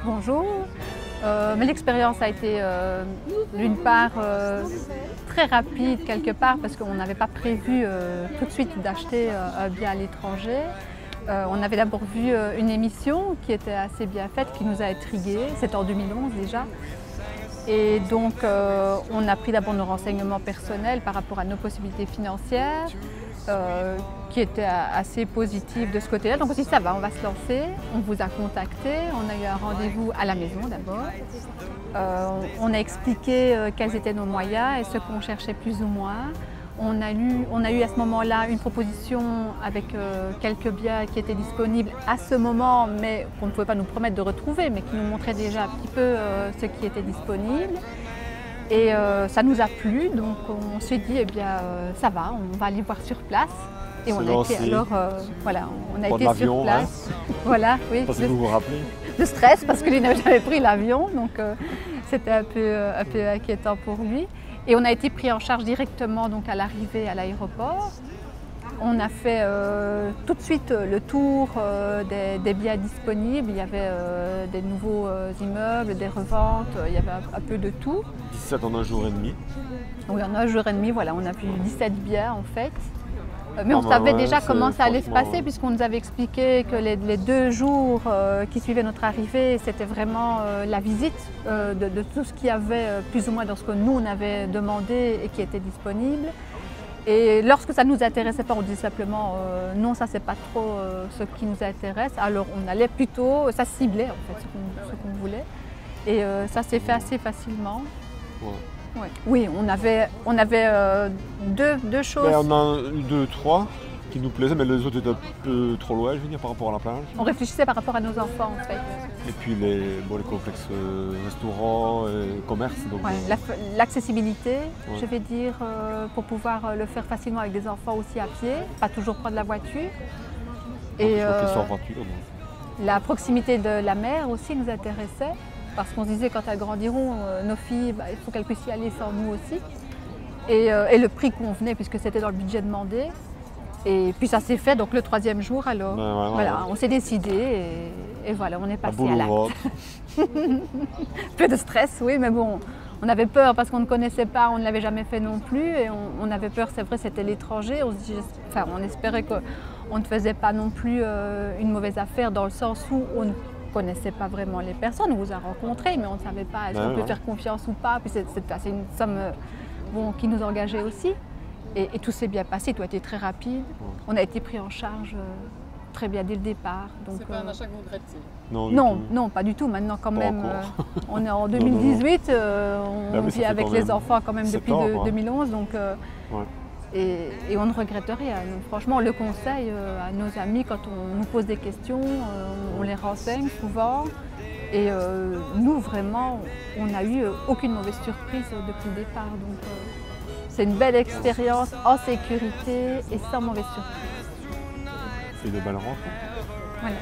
bonjour. Mais l'expérience a été d'une part très rapide quelque part parce qu'on n'avait pas prévu tout de suite d'acheter un bien à l'étranger. On avait d'abord vu une émission qui était assez bien faite, qui nous a intrigués. C'était en 2011 déjà. Et donc on a pris d'abord nos renseignements personnels par rapport à nos possibilités financières, qui étaient assez positives de ce côté-là. Donc on s'est dit ça va, on va se lancer. On vous a contacté, on a eu un rendez-vous à la maison d'abord. On a expliqué quels étaient nos moyens et ce qu'on cherchait plus ou moins. On a eu à ce moment-là une proposition avec quelques biens qui étaient disponibles à ce moment, mais qu'on ne pouvait pas nous promettre de retrouver, mais qui nous montraient déjà un petit peu ce qui était disponible. Et ça nous a plu, donc on s'est dit, eh bien, ça va, on va aller voir sur place. Et on a été alors, voilà, on a été sur place. Hein. Voilà, oui. Parce que vous vous rappelez. De stress, parce que lui n'avait jamais pris l'avion, donc c'était un peu inquiétant pour lui. Et on a été pris en charge directement donc, à l'arrivée à l'aéroport. On a fait tout de suite le tour des biens disponibles. Il y avait des nouveaux immeubles, des reventes, il y avait un peu de tout. 17 en un jour et demi. Oui, en un jour et demi, voilà, on a vu 17 biens en fait. Mais on savait déjà comment ça allait se passer puisqu'on nous avait expliqué que les 2 jours qui suivaient notre arrivée, c'était vraiment la visite de tout ce qu'il y avait plus ou moins dans ce que nous on avait demandé et qui était disponible. Et lorsque ça ne nous intéressait pas, on disait simplement non, ça c'est pas trop ce qui nous intéresse. Alors on allait plutôt, ça ciblait en fait ce qu'on voulait. Et ça s'est fait assez facilement. Ouais. Ouais. Oui, on avait deux choses. Mais on a eu 2, 3 qui nous plaisaient, mais les autres étaient un peu trop loin, je veux dire, par rapport à la plage. On réfléchissait par rapport à nos enfants, en fait. Et puis les complexes restaurants et commerces. Ouais, l'accessibilité, je vais dire, pour pouvoir le faire facilement avec des enfants aussi à pied, pas toujours prendre la voiture. Et sans voiture, la proximité de la mer aussi nous intéressait. Parce qu'on se disait quand elles grandiront, nos filles, il faut qu'elles puissent y aller sans nous aussi. Et le prix convenait puisque c'était dans le budget demandé. Et puis ça s'est fait, donc le 3e jour alors, voilà, on s'est décidé et voilà, on est passé à l'acte. Peu de stress, oui, mais bon, on avait peur parce qu'on ne connaissait pas, on ne l'avait jamais fait non plus. Et on avait peur, c'est vrai, c'était l'étranger. On espérait qu'on ne faisait pas non plus une mauvaise affaire dans le sens où on ne connaissait pas vraiment les personnes, on vous a rencontrés, mais on ne savait pas est-ce qu'on peut faire confiance ou pas. Puis c'est une somme qui nous engageait aussi. Et tout s'est bien passé, tout a été très rapide. On a été pris en charge très bien dès le départ. C'est pas un achat que vous regrettez? Non, pas du tout. Maintenant quand même, on est en 2018, on vit avec les enfants quand même depuis 2011. Donc, et on ne regrette rien. Donc, franchement, on le conseille à nos amis quand on nous pose des questions, on les renseigne souvent. Et nous, vraiment, on n'a eu aucune mauvaise surprise depuis le départ. Donc, c'est une belle expérience en sécurité et sans mauvaise surprise. C'est de belles rencontres. Voilà.